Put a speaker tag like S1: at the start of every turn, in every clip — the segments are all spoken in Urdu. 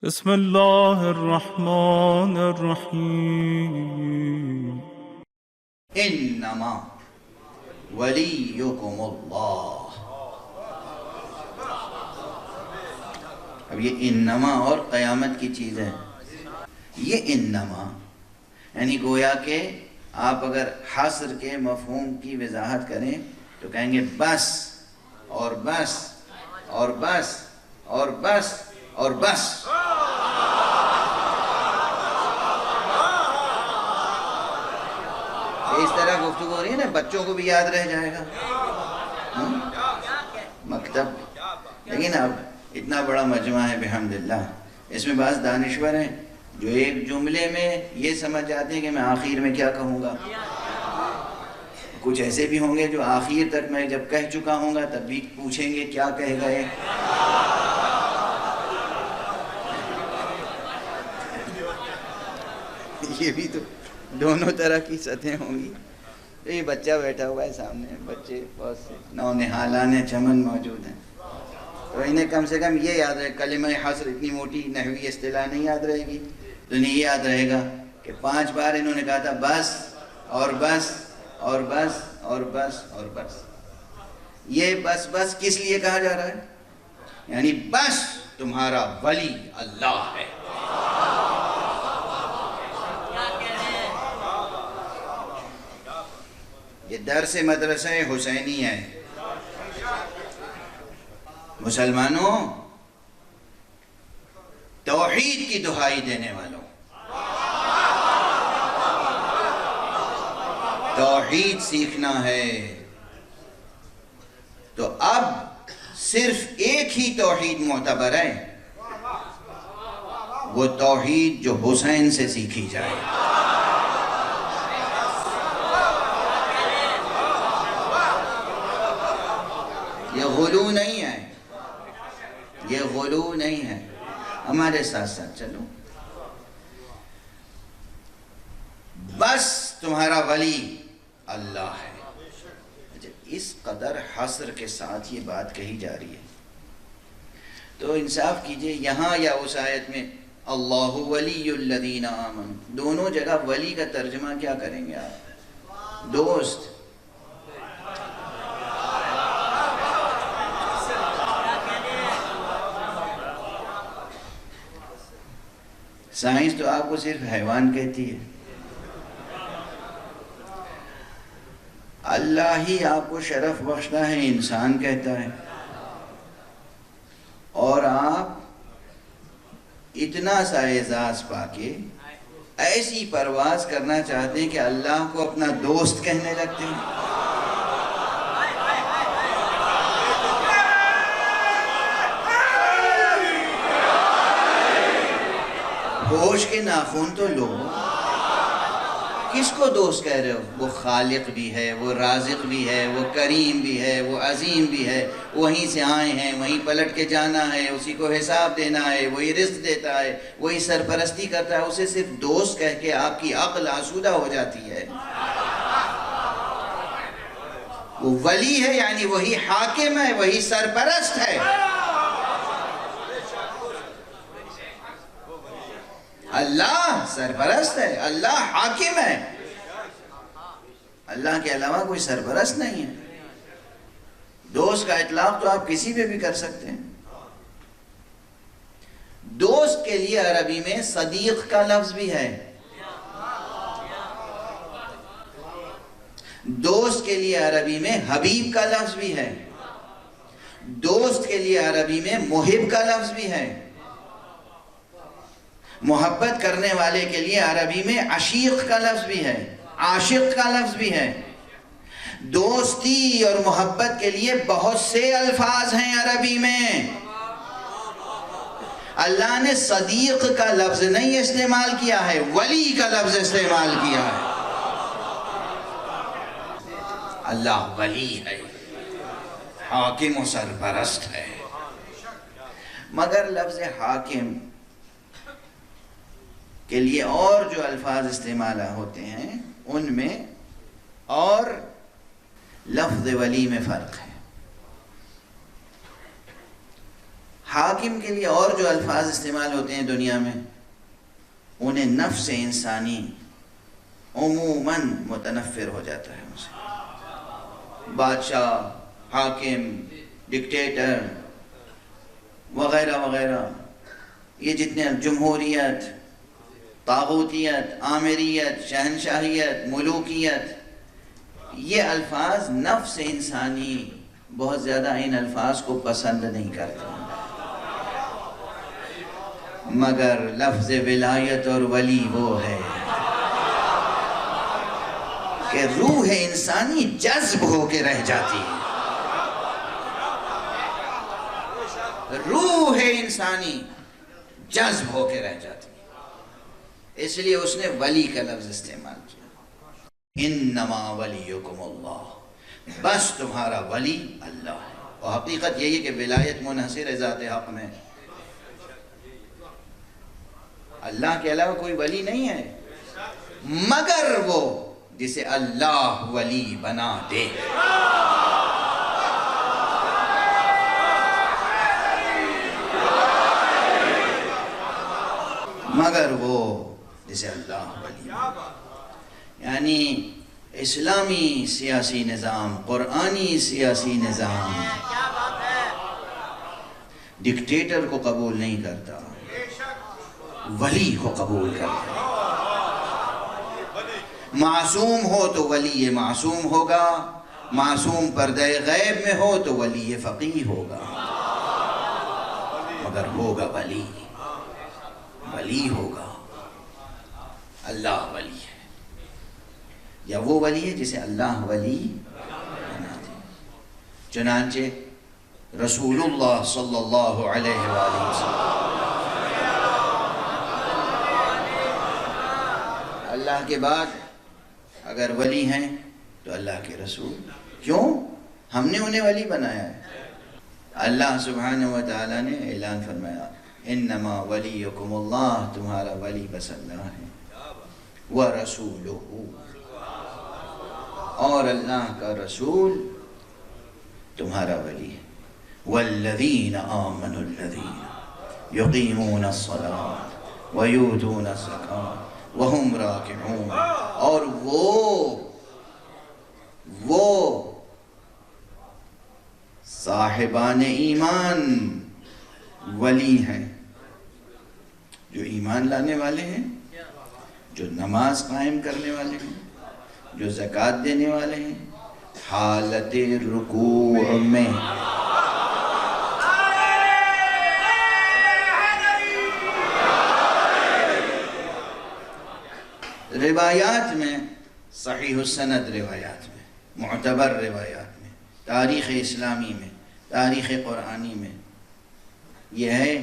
S1: بسم الله الرحمن الرحیم
S2: انما ولیکم اللہ. اب یہ انما اور قیامت کی چیز ہے. یہ انما یعنی گویا کہ آپ اگر حصر کے مفہوم کی وضاحت کریں تو کہیں گے بس اور بس اور بس اور بس اور بس. اس طرح گفتگو ہو رہی ہے نا، بچوں کو بھی یاد رہ جائے گا مکتب. لیکن اب اتنا بڑا مجمع ہے بحمداللہ، اس میں بعض دانشور ہیں جو ایک جملے میں یہ سمجھ جاتے ہیں کہ میں آخر میں کیا کہوں گا. کچھ ایسے بھی ہوں گے جو آخر تک میں جب کہہ چکا ہوں گا تب بھی پوچھیں گے کیا کہہ گئے. یہ بھی تو دونوں طرح کی سطحیں ہوں گی. یہ بچہ بیٹھا ہوا ہے سامنے، بچے بہت سے نونہالان چمن موجود ہیں، تو انہیں کم سے کم یہ یاد رہے. کلمہ حصر اتنی موٹی نحوی اصطلاح نہیں یاد رہے گی، تو انہیں یہ یاد رہے گا کہ 5 بار انہوں نے کہا تھا بس اور بس اور بس اور بس اور بس. یہ بس بس کس لیے کہا جا رہا ہے؟ یعنی بس تمہارا ولی اللہ ہے. یہ درس مدرسہ حسینی ہے. مسلمانوں، توحید کی دہائی دینے والوں، توحید سیکھنا ہے تو اب صرف ایک ہی توحید معتبر ہے، وہ توحید جو حسین سے سیکھی جائے. یہ غلو نہیں ہے، یہ غلو نہیں ہے. ہمارے ساتھ ساتھ چلو. بس تمہارا ولی اللہ ہے. اس قدر حصر کے ساتھ یہ بات کہی جا رہی ہے تو انصاف کیجئے، یہاں یا اس آیت میں اللہ ولی الذین آمنوا، دونوں جگہ ولی کا ترجمہ کیا کریں گے آپ؟ دوست. سائنس تو آپ کو صرف حیوان کہتی ہے، اللہ ہی آپ کو شرف بخشتا ہے انسان کہتا ہے، اور آپ اتنا سا اعزاز پا کے ایسی پرواز کرنا چاہتے ہیں کہ اللہ کو اپنا دوست کہنے لگتے ہیں. ہوش کے ناخن تو لو. کس کو دوست کہہ رہے ہو؟ وہ خالق بھی ہے، وہ رازق بھی ہے، وہ کریم بھی ہے، وہ عظیم بھی ہے. وہیں سے آئے ہیں، وہیں پلٹ کے جانا ہے، اسی کو حساب دینا ہے، وہی رزق دیتا ہے، وہی سرپرستی کرتا ہے. اسے صرف دوست کہہ کے آپ کی عقل آسودہ ہو جاتی ہے. وہ ولی ہے یعنی وہی حاکم ہے، وہی سرپرست ہے. اللہ سرپرست ہے، اللہ حاکم ہے، اللہ کے علاوہ کوئی سرپرست نہیں ہے. دوست کا اطلاق تو آپ کسی پہ بھی کر سکتے ہیں. دوست کے لیے عربی میں صدیق کا لفظ بھی ہے، دوست کے لیے عربی میں حبیب کا لفظ بھی ہے، دوست کے لیے عربی میں محب کا لفظ بھی ہے، محبت کرنے والے کے لیے عربی میں عشیق کا لفظ بھی ہے، عاشق کا لفظ بھی ہے. دوستی اور محبت کے لیے بہت سے الفاظ ہیں عربی میں. اللہ نے صدیق کا لفظ نہیں استعمال کیا ہے، ولی کا لفظ استعمال کیا ہے. اللہ ولی ہے، حاکم و سرپرست ہے. مگر لفظ حاکم کے لیے اور جو الفاظ استعمال ہوتے ہیں ان میں اور لفظ ولی میں فرق ہے. حاکم کے لیے اور جو الفاظ استعمال ہوتے ہیں دنیا میں انہیں نفس انسانی عموماً متنفر ہو جاتا ہے ان سے. بادشاہ، حاکم، ڈکٹیٹر وغیرہ وغیرہ، یہ جتنے جمہوریت، طاغوتیت، آمریت، شہنشاہیت، ملوکیت، یہ الفاظ نفس انسانی بہت زیادہ ان الفاظ کو پسند نہیں کرتے، مگر لفظ ولایت اور ولی وہ ہے کہ روح انسانی جذب ہو کے رہ جاتی ہے. روح انسانی جذب ہو کے رہ جاتی ہے، اس لیے اس نے ولی کا لفظ استعمال کیا. انما ولیکم اللہ، بس تمہارا ولی اللہ ہے. اور حقیقت یہی ہے کہ ولایت منحصر ہے ذات حق میں، اللہ کے علاوہ کوئی ولی نہیں ہے مگر وہ جسے اللہ ولی بنا دے. مگر وہ جسے اللہ ولی بنا دے. یعنی اسلامی سیاسی نظام، قرآنی سیاسی نظام ڈکٹیٹر کو قبول نہیں کرتا، ولی کو قبول کرتا. معصوم ہو تو ولی معصوم ہوگا، معصوم پردہ غیب میں ہو تو ولی فقیہ ہوگا، مگر ہوگا ولی، ولی ہوگا. اللہ ولی ہے، یا وہ ولی ہے جسے اللہ ولی بنا دے. چنانچہ رسول اللہ صلی اللہ علیہ وآلہ وسلم اللہ کے بعد اگر ولی ہیں تو اللہ کے رسول. کیوں؟ ہم نے انہیں ولی بنایا ہے. اللہ سبحانہ و تعالیٰ نے اعلان فرمایا انما ولیکم اللہ، تمہارا ولی بس اللہ ہے، ورسولہ، اور اللہ کا رسول تمہارا ولی ہے. والذین آمنوا الذین یقیمون الصلاة ویؤتون الزکاة وہم راکعون، اور وہ صاحبان ایمان ولی ہیں جو ایمان لانے والے ہیں، جو نماز قائم کرنے والے ہیں، جو زکوٰۃ دینے والے ہیں، حالت رکوع میں. روایات میں، صحیح السند روایات میں، معتبر روایات میں، تاریخ اسلامی میں، تاریخ قرآنی میں یہ ہے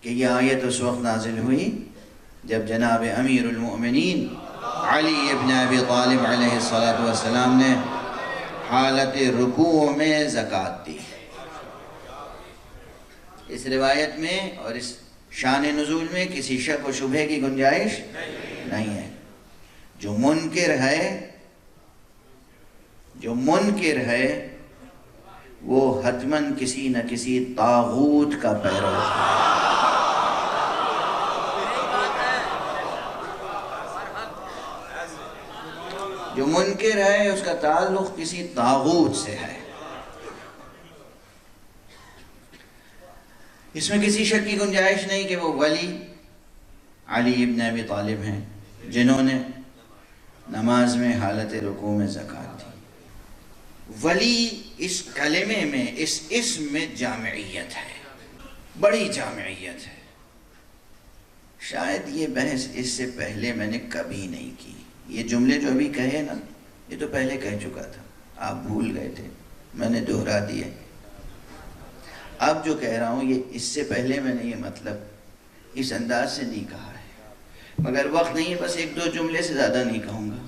S2: کہ یہ آیت اس وقت نازل ہوئی جب جناب امیر المؤمنین علی ابن ابی طالب علیہ السلام نے حالت رکوع میں زکوٰۃ دی. اس روایت میں اور اس شان نزول میں کسی شک و شبہ کی گنجائش نہیں ہے. جو منکر ہے وہ حتماً کسی نہ کسی طاغوت کا پیرو ہے. جو منکر ہے اس کا تعلق کسی طاغوت سے ہے. اس میں کسی شک کی گنجائش نہیں کہ وہ ولی علی ابن ابی طالب ہیں جنہوں نے نماز میں حالت رکوع میں زکوٰۃ دی. ولی اس کلمے میں، اس اسم میں جامعیت ہے، بڑی جامعیت ہے. شاید یہ بحث اس سے پہلے میں نے کبھی نہیں کی. یہ جملے جو ابھی کہے نا، یہ تو پہلے کہہ چکا تھا، آپ بھول گئے تھے، میں نے دہرا دیے. اب جو کہہ رہا ہوں یہ اس سے پہلے میں نے یہ مطلب اس انداز سے نہیں کہا ہے، مگر وقت نہیں ہے، بس ایک دو جملے سے زیادہ نہیں کہوں گا.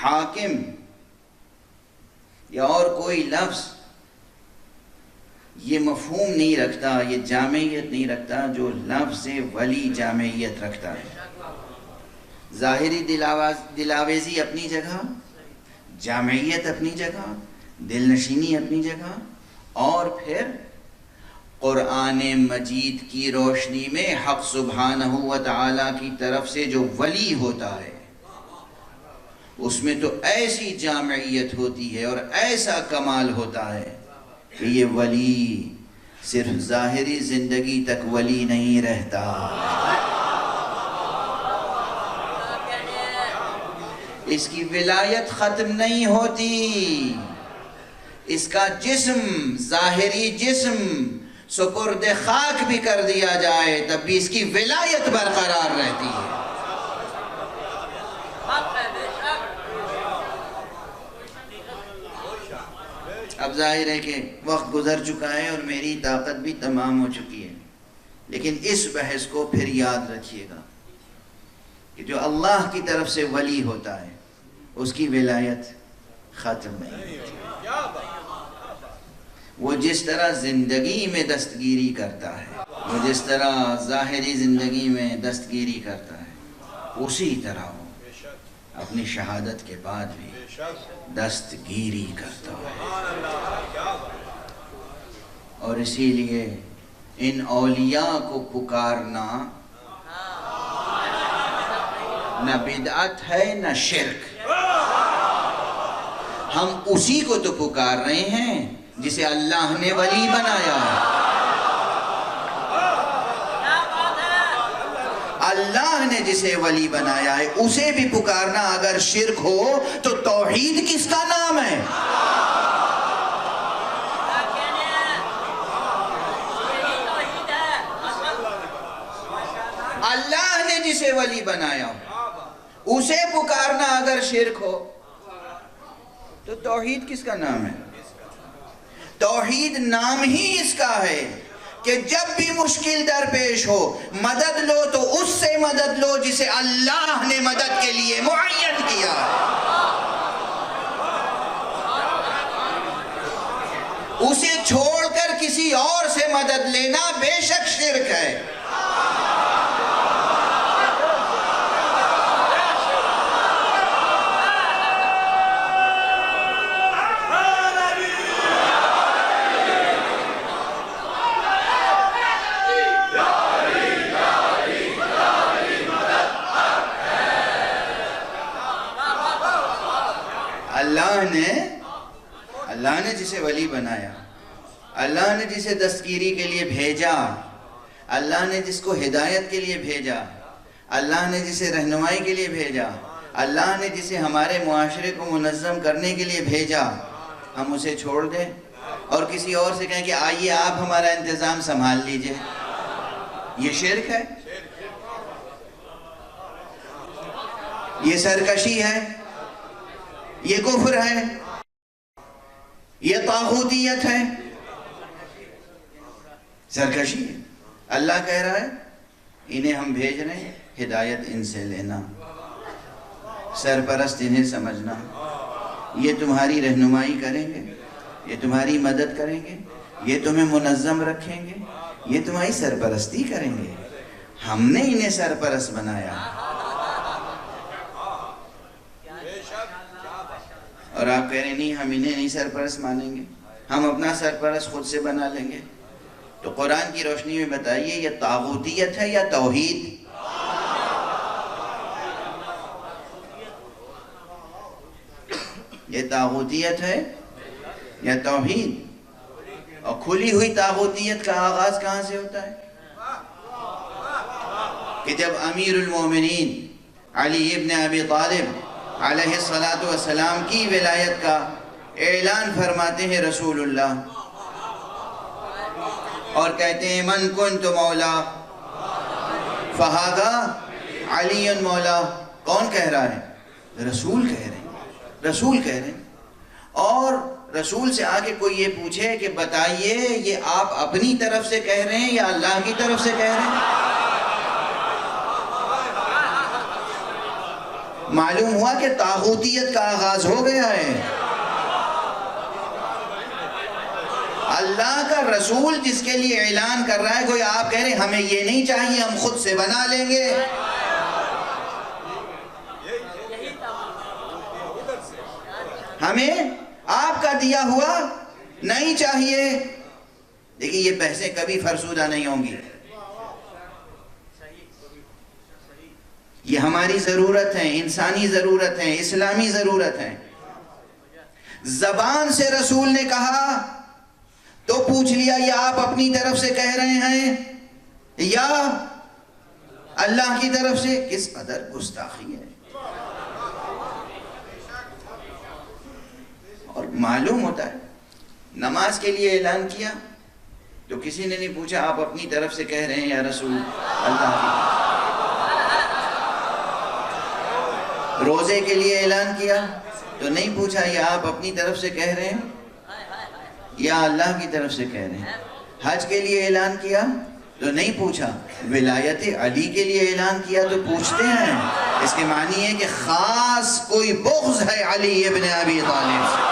S2: حاکم یا اور کوئی لفظ یہ مفہوم نہیں رکھتا، یہ جامعیت نہیں رکھتا جو لفظ ولی جامعیت رکھتا ہے. ظاہری دلاویزی اپنی جگہ، جامعیت اپنی جگہ، دل نشینی اپنی جگہ، اور پھر قرآن مجید کی روشنی میں حق سبحانہ و تعالیٰ کی طرف سے جو ولی ہوتا ہے اس میں تو ایسی جامعیت ہوتی ہے اور ایسا کمال ہوتا ہے کہ یہ ولی صرف ظاہری زندگی تک ولی نہیں رہتا، اس کی ولایت ختم نہیں ہوتی، اس کا جسم، ظاہری جسم سپرد خاک بھی کر دیا جائے تب بھی اس کی ولایت برقرار رہتی ہے۔ اب ظاہر ہے کہ وقت گزر چکا ہے اور میری طاقت بھی تمام ہو چکی ہے، لیکن اس بحث کو پھر یاد رکھیے گا کہ جو اللہ کی طرف سے ولی ہوتا ہے اس کی ولایت ختم نہیں ہوتی۔ وہ جس طرح زندگی میں دستگیری کرتا ہے، وہ جس طرح ظاہری زندگی میں دستگیری کرتا ہے، اسی طرح وہ اپنی شہادت کے بعد بھی دستگیری کرتا ہے۔ اور اسی لیے ان اولیاء کو پکارنا نہ بدعت ہے نہ شرک، ہم اسی کو تو پکار رہے ہیں جسے اللہ نے ولی بنایا ہے۔ اللہ نے جسے ولی بنایا ہے اسے بھی پکارنا اگر شرک ہو تو توحید کس کا نام ہے؟ اللہ نے جسے ولی بنایا ہو اسے پکارنا اگر شرک ہو تو توحید کس کا نام ہے؟ توحید نام ہی اس کا ہے کہ جب بھی مشکل درپیش ہو مدد لو تو اس سے مدد لو جسے اللہ نے مدد کے لیے معین کیا ہے، اسے چھوڑ کر کسی اور سے مدد لینا بے شک شرک ہے۔ اللہ نے جسے ولی بنایا، اللہ نے جسے دستگیری کے لیے بھیجا، اللہ نے جس کو ہدایت کے لیے بھیجا، اللہ نے جسے رہنمائی کے لیے بھیجا، اللہ نے جسے ہمارے معاشرے کو منظم کرنے کے لیے بھیجا، ہم اسے چھوڑ دیں اور کسی اور سے کہیں کہ آئیے آپ ہمارا انتظام سنبھال لیجئے، یہ شرک ہے، یہ سرکشی ہے، یہ کفر ہے، یہ طاغوتیت ہے، سرکشی ہے۔ اللہ کہہ رہا ہے انہیں ہم بھیج رہے ہیں، ہدایت ان سے لینا، سرپرست انہیں سمجھنا، یہ تمہاری رہنمائی کریں گے، یہ تمہاری مدد کریں گے، یہ تمہیں منظم رکھیں گے، یہ تمہاری سرپرستی کریں گے، ہم نے انہیں سرپرست بنایا۔ اور آپ کہہ رہے ہیں نہیں ہم انہیں نہیں سرپرست مانیں گے، ہم اپنا سرپرست خود سے بنا لیں گے، تو قرآن کی روشنی میں بتائیے یہ طاغوتیت ہے یا توحید؟ یہ طاغوتیت ہے یا توحید؟ اور کھلی ہوئی طاغوتیت کا آغاز کہاں سے ہوتا ہے؟ کہ جب امیر المومنین علی ابن ابی طالب علیہ السلام کی ولایت کا اعلان فرماتے ہیں رسول اللہ اور کہتے ہیں من کنت مولا فہذا علی مولا۔ کون کہہ رہا ہے؟ رسول کہہ رہے ہیں، رسول کہہ رہے ہیں۔ اور رسول سے آگے کوئی یہ پوچھے کہ بتائیے یہ آپ اپنی طرف سے کہہ رہے ہیں یا اللہ کی طرف سے کہہ رہے ہیں؟ معلوم ہوا کہ طاغوتیت کا آغاز ہو گیا ہے۔ اللہ کا رسول جس کے لیے اعلان کر رہا ہے، کوئی آپ کہہ رہے ہیں ہمیں یہ نہیں چاہیے ہم خود سے بنا لیں گے، ہمیں آپ کا دیا ہوا نہیں چاہیے. دیکھیے یہ بحثیں کبھی فرسودہ نہیں ہوں گی. یہ ہماری ضرورت ہے، انسانی ضرورت ہے، اسلامی ضرورت ہے. زبان سے رسول نے کہا تو پوچھ لیا یہ آپ اپنی طرف سے کہہ رہے ہیں یا اللہ کی طرف سے؟ کس قدر گستاخی ہے. اور معلوم ہوتا ہے نماز کے لیے اعلان کیا تو کسی نے نہیں پوچھا آپ اپنی طرف سے کہہ رہے ہیں یا رسول اللہ کی. روزے کے لیے اعلان کیا تو نہیں پوچھا یہ آپ اپنی طرف سے کہہ رہے ہیں یا اللہ کی طرف سے کہہ رہے ہیں. حج کے لیے اعلان کیا تو نہیں پوچھا. ولایت علی کے لیے اعلان کیا تو پوچھتے ہیں. اس کے معنی ہے کہ خاص کوئی بغض ہے علی ابن ابی طالب سے.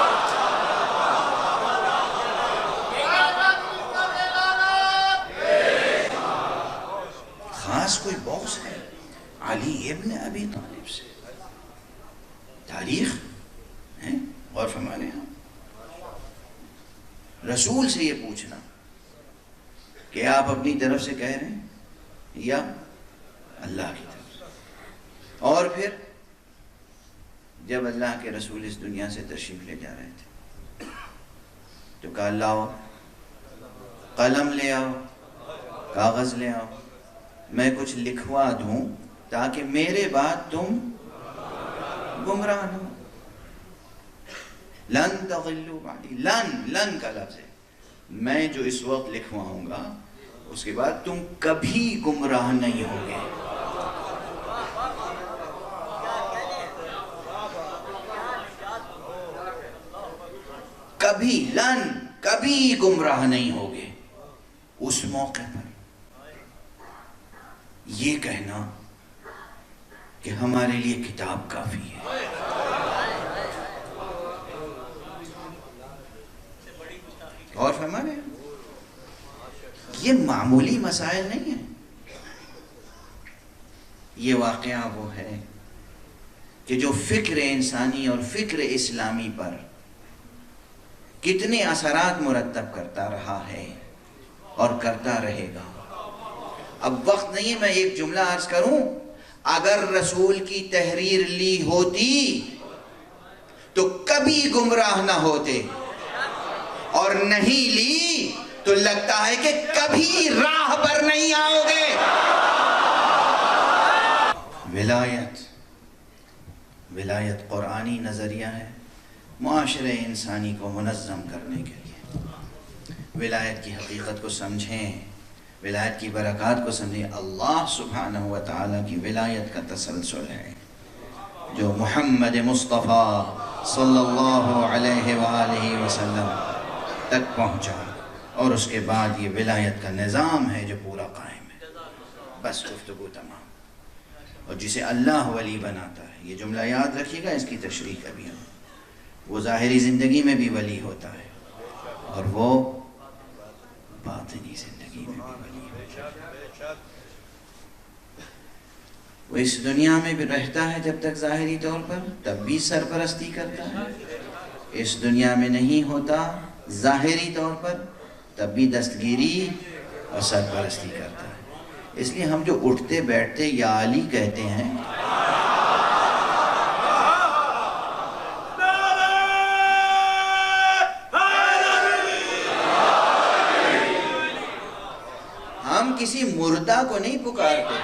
S2: خاص کوئی بغض ہے علی ابن ابی طالب سے. تاریخ ہے غور فرمانے ہم. رسول سے یہ پوچھنا کہ آپ اپنی طرف سے کہہ رہے ہیں یا اللہ کی طرف سے. اور پھر جب اللہ کے رسول اس دنیا سے تشریف لے جا رہے تھے تو کہا لاؤ قلم لے آؤ، کاغذ لے آؤ، میں کچھ لکھوا دوں تاکہ میرے بعد تم گمراہ نہ ہو. لن تضلوا بعدی، لن کا لفظ ہے. میں جو اس وقت لکھواؤں گا اس کے بعد تم کبھی گمراہ نہیں ہوگے. کبھی گمراہ نہیں ہوگے. اس موقع پر یہ کہنا کہ ہمارے لیے کتاب کافی ہے. اور فرمانے یہ معمولی مسائل نہیں ہیں. یہ واقعہ وہ ہے کہ جو فکر انسانی اور فکر اسلامی پر کتنے اثرات مرتب کرتا رہا ہے اور کرتا رہے گا. اب وقت نہیں ہے میں ایک جملہ عرض کروں. اگر رسول کی تحریر لی ہوتی تو کبھی گمراہ نہ ہوتے، اور نہیں لی تو لگتا ہے کہ کبھی راہ پر نہیں آؤ گے. ولایت قرآنی نظریہ ہے معاشرے انسانی کو منظم کرنے کے لیے. ولایت کی حقیقت کو سمجھیں، ولایت کی برکات کو سمجھیں. اللہ سبحانہ و تعالیٰ کی ولایت کا تسلسل ہے جو محمد مصطفیٰ صلی اللہ علیہ وآلہ وسلم تک پہنچا، اور اس کے بعد یہ ولایت کا نظام ہے جو پورا قائم ہے. بس گفتگو تمام. اور جسے اللہ ولی بناتا ہے، یہ جملہ یاد رکھیے گا، اس کی تشریح کبھی ہم. وہ ظاہری زندگی میں بھی ولی ہوتا ہے اور وہ باطنی زندگی میں بھی ولی ہوتا ہے. وہ اس دنیا میں بھی رہتا ہے جب تک ظاہری طور پر، تب بھی سرپرستی کرتا ہے. اس دنیا میں نہیں ہوتا ظاہری طور پر، تب بھی دستگیری اور سرپرستی کرتا ہے. اس لیے ہم جو اٹھتے بیٹھتے یا علی کہتے ہیں، ہم کسی مردہ کو نہیں پکارتے.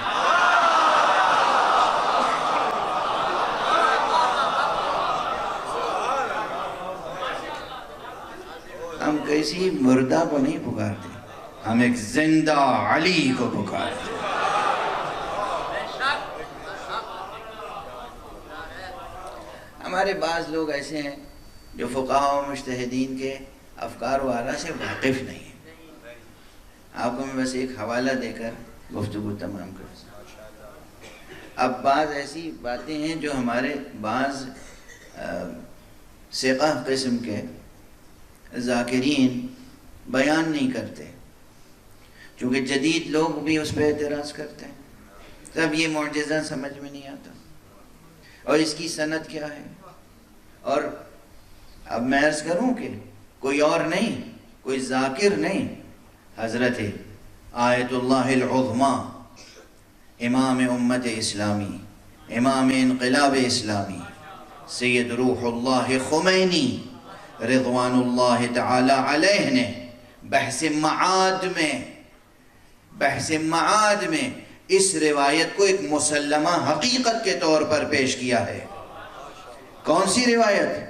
S2: ہم کسی مردہ کو نہیں پکارتے، ہم ایک زندہ علی کو پکارتے. ہمارے بعض لوگ ایسے ہیں جو فقہاء و مجتہدین کے افکار و آراء سے واقف نہیں ہیں. آپ کو میں بس ایک حوالہ دے کر گفتگو تمام کروں. اب بعض ایسی باتیں ہیں جو ہمارے بعض ثقہ قسم کے ذاکرین بیان نہیں کرتے، چونکہ جدید لوگ بھی اس پہ اعتراض کرتے ہیں. تب یہ معجزہ سمجھ میں نہیں آتا اور اس کی سند کیا ہے. اور اب میں عرض کروں کہ کوئی اور نہیں، کوئی ذاکر نہیں، حضرت آیت اللہ العظمیٰ، امام امت اسلامی، امام انقلاب اسلامی، سید روح اللہ خمینی رضوان اللہ تعالی علیہ نے بحث معاد میں اس روایت کو ایک مسلمہ حقیقت کے طور پر پیش کیا ہے۔ کون سی روایت؟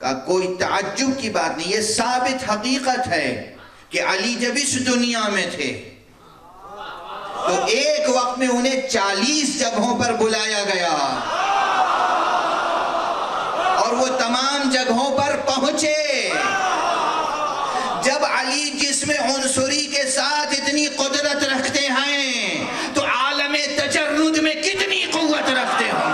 S2: کا کوئی تعجب کی بات نہیں، یہ ثابت حقیقت ہے کہ علی جب اس دنیا میں تھے تو ایک وقت میں انہیں 40 جگہوں پر بلایا گیا اور وہ تمام جگہوں پر پہنچے۔ جب علی جسم عنصری کے ساتھ اتنی قدرت رکھتے ہیں تو عالم تجرد میں کتنی قوت رکھتے ہوں۔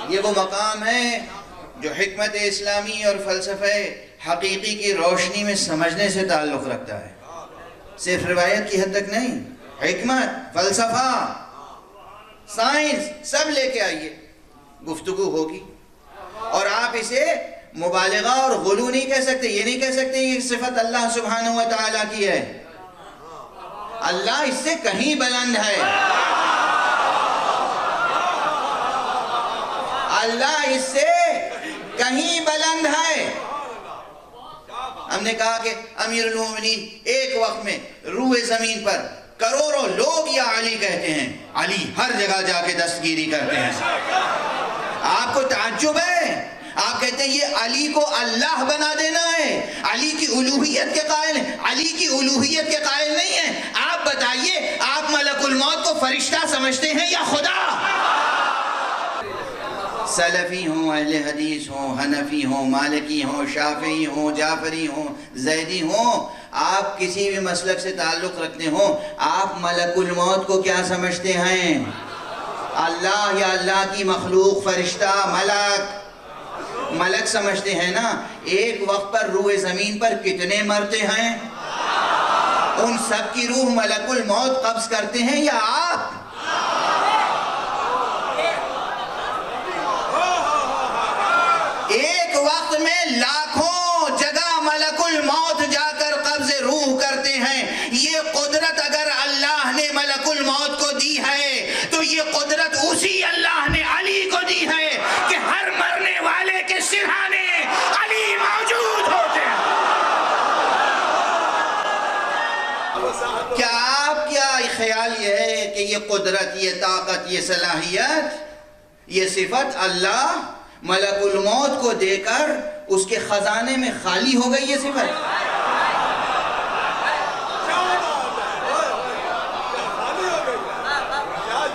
S2: یہ وہ مقام ہے جو حکمت اسلامی اور فلسفہ حقیقی کی روشنی میں سمجھنے سے تعلق رکھتا ہے، صرف روایت کی حد تک نہیں۔ حکمت، فلسفہ، سائنس سب لے کے آئیے، گفتگو ہوگی، اور آپ اسے مبالغہ اور غلو نہیں کہہ سکتے۔ یہ نہیں کہہ سکتے یہ صفت اللہ سبحانہ و تعالیٰ کی ہے، اللہ اس سے کہیں بلند ہے، اللہ اس سے کہیں بلند ہے۔ ہم نے کہا کہ امیر المومنین ایک وقت میں روح زمین پر کروڑوں لوگ یا علی کہتے ہیں، علی ہر جگہ جا کے دستگیری کرتے ہیں۔ آپ کو تعجب ہے؟ آپ کہتے ہیں یہ علی کو اللہ بنا دینا ہے، علی کی الوہیت کے قائل ہیں؟ علی کی الوہیت کے قائل نہیں ہیں۔ آپ بتائیے، آپ ملک الموت کو فرشتہ سمجھتے ہیں یا خدا؟ سلفی ہوں، اہل حدیث ہوں، حنفی ہوں، مالکی ہوں، شافعی ہوں، جعفری ہوں، زیدی ہوں، آپ کسی بھی مسلک سے تعلق رکھتے ہوں، آپ ملک الموت کو کیا سمجھتے ہیں؟ اللہ یا اللہ کی مخلوق، فرشتہ، ملک سمجھتے ہیں نا۔ ایک وقت پر روح زمین پر کتنے مرتے ہیں؟ ان سب کی روح ملک الموت قبض کرتے ہیں یا آپ؟ ایک وقت میں لاکھوں جگہ ملک الموت جا کر قبض روح کرتے ہیں۔ یہ قدرت اگر اللہ نے ملک الموت کو دی ہے تو یہ قدرت اسی اللہ نے علی کو دی ہے کہ ہر مرنے والے کے سرہانے علی موجود ہوتے ہیں۔ کیا آپ کیا خیال یہ ہے کہ یہ قدرت، یہ طاقت، یہ صلاحیت، یہ صفت اللہ ملک الموت کو دے کر اس کے خزانے میں خالی ہو گئی؟ یہ صفت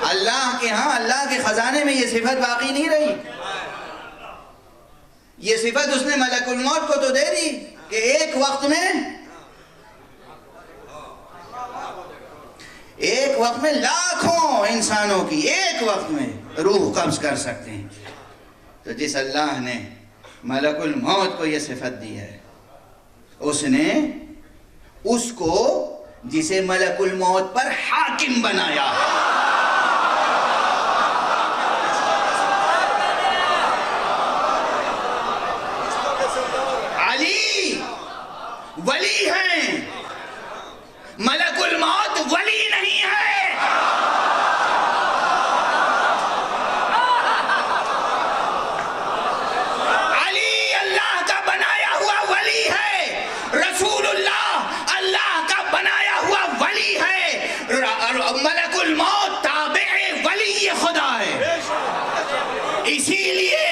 S2: اللہ کے ہاں، اللہ کے خزانے میں یہ صفت باقی نہیں رہی۔ یہ صفت اس نے ملک الموت کو تو دے دی کہ ایک وقت میں لاکھوں انسانوں کی ایک وقت میں روح قبض کر سکتے ہیں۔ تو جس اللہ نے ملک الموت کو یہ صفت دی ہے، اس نے اس کو جسے ملک الموت پر حاکم بنایا۔ علی ولی ہیں، ملک الموت ولی نہیں ہے۔ ملک الموت تابع ولی خدا ہے۔ اسی لیے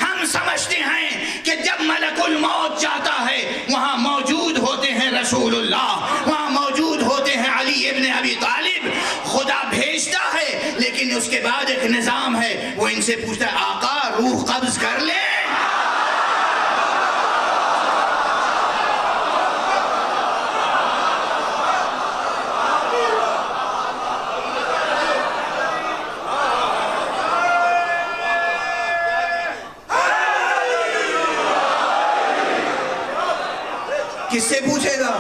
S2: ہم سمجھتے ہیں کہ جب ملک الموت جاتا ہے وہاں موجود ہوتے ہیں رسول اللہ، وہاں موجود ہوتے ہیں علی ابن ابی طالب۔ خدا بھیجتا ہے لیکن اس کے بعد ایک نظام ہے، وہ ان سے پوچھتا ہے آقا روح قبض کر لے۔ کس سے پوچھے گا؟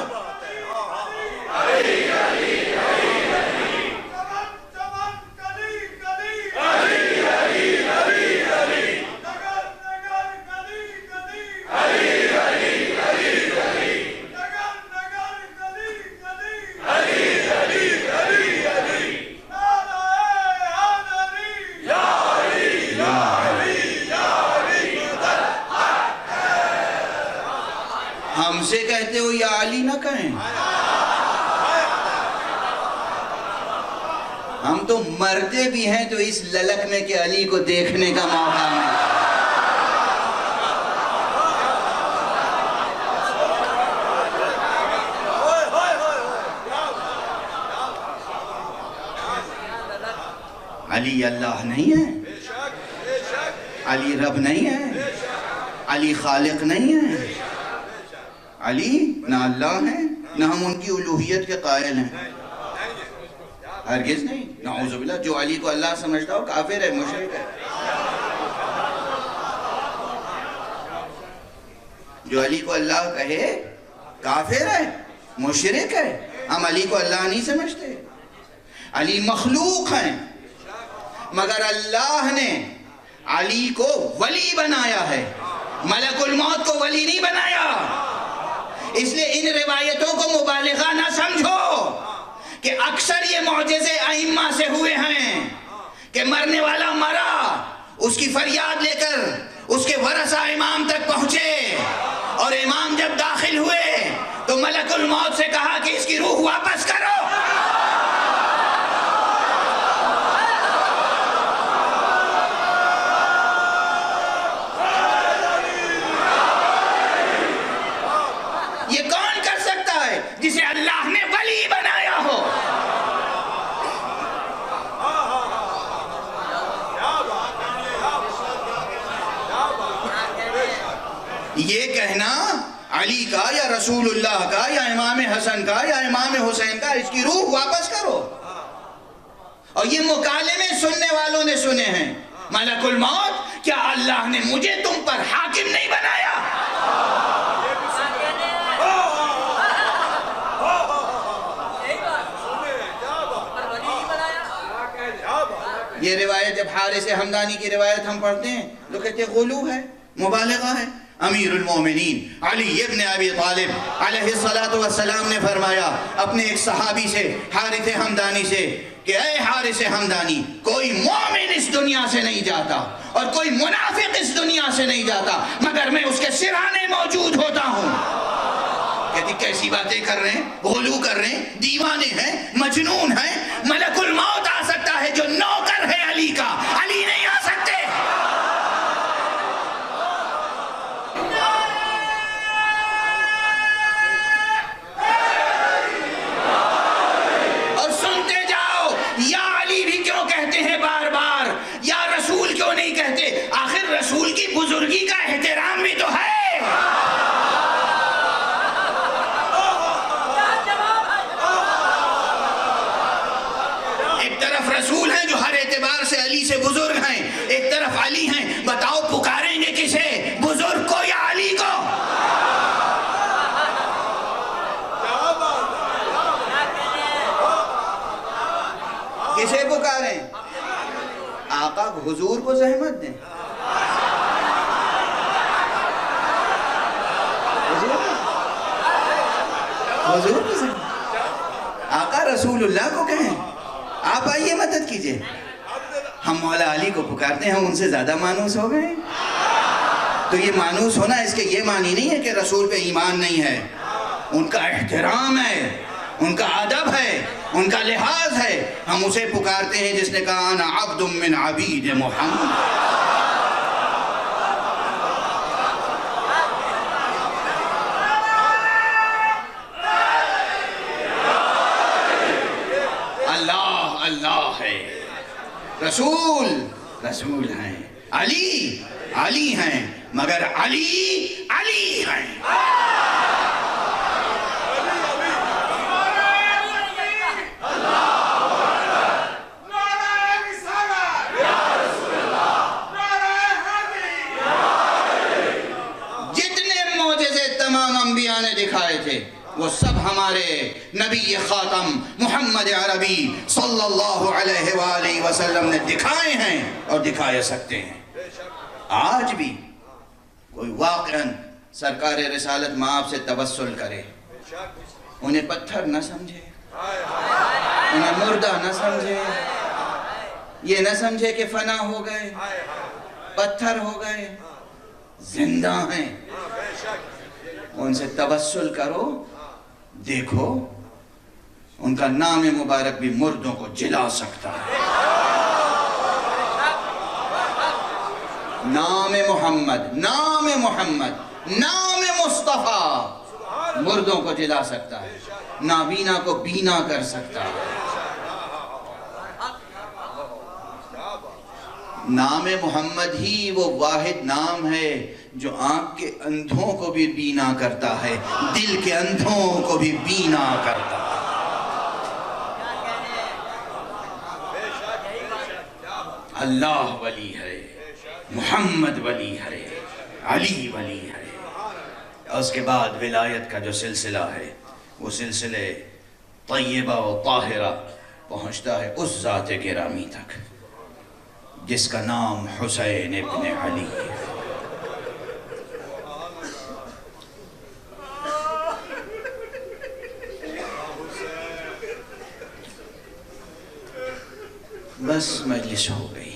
S2: ہم سے کہتے ہو یا علی نہ کہیں؟ ہم تو مرتے بھی ہیں تو اس للک میں کہ علی کو دیکھنے کا موقع ملا۔ علی اللہ نہیں ہے، علی رب نہیں ہے، علی خالق نہیں ہے، علی نہ اللہ ہے نہ ہم ان کی الوہیت کے قائل ہیں، ہرگز نہیں، نعوذ باللہ۔ جو علی کو اللہ سمجھتا ہو کافر ہے، مشرک ہے۔ جو علی کو اللہ کہے کافر ہے، مشرک ہے۔ ہم علی کو اللہ نہیں سمجھتے، علی مخلوق ہیں، مگر اللہ نے علی کو ولی بنایا ہے، ملک الموت کو ولی نہیں بنایا۔ اس لیے ان روایتوں کو مبالغہ نہ سمجھو کہ اکثر یہ معجزے ائمہ سے ہوئے ہیں کہ مرنے والا مرا، اس کی فریاد لے کر اس کے ورثہ امام تک پہنچے، اور امام جب داخل ہوئے تو ملک الموت سے کہا کہ اس کی روح واپس کرو۔ یہ کون کر سکتا ہے؟ جسے اللہ نے ولی بنایا ہو۔ یہ کہنا علی کا یا رسول اللہ کا یا امام حسن کا یا امام حسین کا اس کی روح واپس کرو، اور یہ مکالمے سننے والوں نے سنے ہیں۔ ملک الموت، کیا اللہ نے مجھے تم پر حاکم نہیں بنایا؟ یہ روایت جب حارث حمدانی کی روایت ہم پڑھتے ہیں تو کہتے ہیں غلو ہے، مبالغہ ہے۔ امیر المومنین علی ابن ابی طالب علیہ السلام نے فرمایا اپنے ایک صحابی سے، حارث حمدانی سے، کہ اے حارث حمدانی، کوئی مومن اس دنیا سے نہیں جاتا اور کوئی منافق اس دنیا سے نہیں جاتا مگر میں اس کے سرانے موجود ہوتا ہوں۔ کہتی کیسی باتیں کر رہے ہیں، غلو کر رہے ہیں، دیوانے ہیں، مجنون ہیں۔ ملک الموت آ سکتا ہے جو نوکر ہے علی کا، علی نہیں آ سکتے۔ اور سنتے جاؤ، یا علی بھی کیوں کہتے ہیں بار بار، یا رسول کیوں نہیں کہتے؟ آخر رسول کی بزرگی کا احترام بھی تو ہے۔ رسول ہیں جو ہر اعتبار سے علی سے بزرگ ہیں، ایک طرف علی ہیں، بتاؤ پکاریں گے کسے، بزرگ کو یا علی کو؟ کسے پکاریں؟ آقا حضور کو زحمت دیں، حضور کو زحمت، آقا رسول اللہ کو کہیں آپ آئیے مدد کیجئے۔ ہم مولا علی کو پکارتے ہیں، ہم ان سے زیادہ مانوس ہو گئے۔ تو یہ مانوس ہونا اس کے یہ معنی نہیں ہے کہ رسول پہ ایمان نہیں ہے، ان کا احترام ہے، ان کا ادب ہے، ان کا لحاظ ہے۔ ہم اسے پکارتے ہیں جس نے کہا انا عبد من عبید محمد۔ اللہ ہے، رسول رسول ہیں، علی علی ہیں، مگر علی علی ہیں۔ جتنے معجزے تمام انبیاء نے دکھائے تھے وہ سب ہمارے نبی خاتم محمد عربی صلی اللہ علیہ وآلہ وسلم نے دکھائے ہیں اور دکھائے سکتے ہیں۔ آج بھی کوئی واقعاً سرکار رسالت مآب سے توسل کرے، انہیں پتھر نہ سمجھے، انہیں مردہ نہ سمجھے، یہ نہ سمجھے کہ فنا ہو گئے، پتھر ہو گئے، زندہ ہیں۔ ان سے توسل کرو، دیکھو ان کا نام مبارک بھی مردوں کو جلا سکتا ہے۔ نام محمد، نام محمد، نام مصطفیٰ مردوں کو جلا سکتا ہے، نابینا کو بینا کر سکتا ہے۔ نام محمد ہی وہ واحد نام ہے جو آنکھ کے اندھوں کو بھی بینا کرتا ہے، دل کے اندھوں کو بھی بینا کرتا ہے۔ اللہ ولی ہے، محمد ولی ہے، علی ولی ہے۔ اس کے بعد ولایت کا جو سلسلہ ہے وہ سلسلے طیبہ و طاہرہ پہنچتا ہے اس ذات گرامی تک جس کا نام حسین ابن علی ہے۔ بس مجلس ہو گئی۔